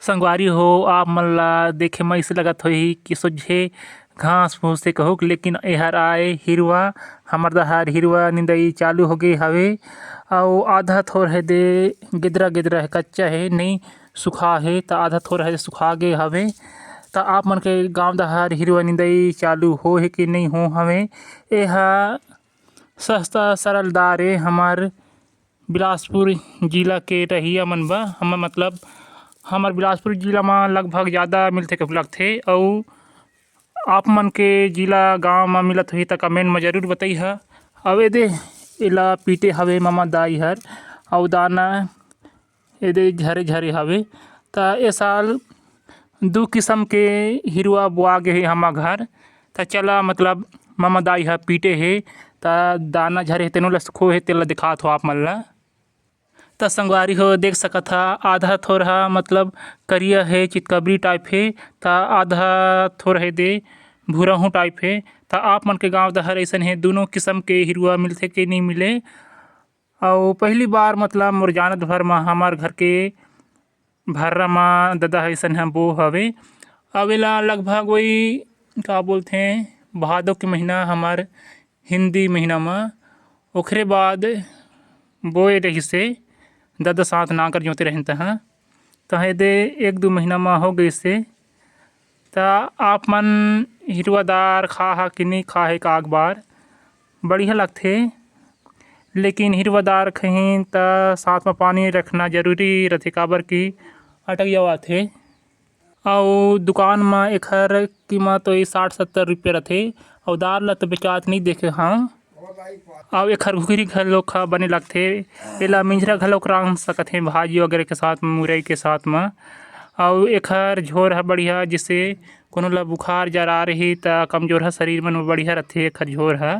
संगवारी हो आप मन ला देखे म अइसे लगत होही कि सोझे घास फूस के कहुक, लेकिन एहर आए हिरवा। हमर डहर हिरवा निंदई चालू होगे हवे अउ आधा थोर है दे गिदरा गिदरा है, कच्चा है नहीं सुखा है त आधा थोर है सुखा गे हवे। त आप मन के गांव डहर हिरवा निंदई चालू हो है कि नहीं हो हवे। एहा सस्ता सरल दार हमर बिलासपुर जिला के रहिया मन बा। हमर मतलब हमर बिलासपुर जिला म लगभग ज़्यादा मिलथे कहूँ लगथे। अउ आप मन के जिला गांव म मिलत होही त कमेंट म जरूर बताइहा। अउ एदे एला पीटे हवे ममा दाई हर अउ दाना एदे झरे झरे हवे। त ए साल 2 किस्म के हिरवा बोआ गे हे हमर घर। त चला मतलब ममा दाई ह पीटे हे त दाना झरे हे तेनो ल खो हे तेला दिखात हो आप मन ला। त संगवारी हो देख सकत हा आधा थोर हा मतलब करिया है चितकबरी टाइप है त आधा थोर है दे भूरहू टाइप है। त आप मन के गांव डहर अइसन है दोनों किस्म के हिरवा मिलथे कि नहीं मिले। अउ पहली बार मतलब मोर जानत भर म हमर घर के भर्रा म ददा अइसन है बो हवे। अउ एला लगभग वही का बोलथे भादो के महीना हमर हिंदी महीना म ओखरे बाद बोए रहिसे ददा साथ नांगर जोते रहें तहाँ तहे दे 1-2 महीना म हो गइसे। त आप मन हिरवादार खा हा कि नहीं खा है काग बार बढ़िया लगथे। लेकिन हिरवादार खही त साथ म पानी रखना जरूरी रथे काबर की अटक जावाथे। अउ दुकान म एखर कीमत वही 60-70 रुपया रथे। अउ दार ल तो बेचात नहीं देखे हव। अउ एखर घुघरी घलोक ह बने लगथे। एला मिंजरा घलोक रांध सकत हे भाजी वगैरह के साथ मुरई के साथ म। अउ एखर झोर ह बढ़िया जिसे कोनो ला बुखार जरा रही त कमजोरहा शरीर मन म बढ़िया रथे एखर झोर ह।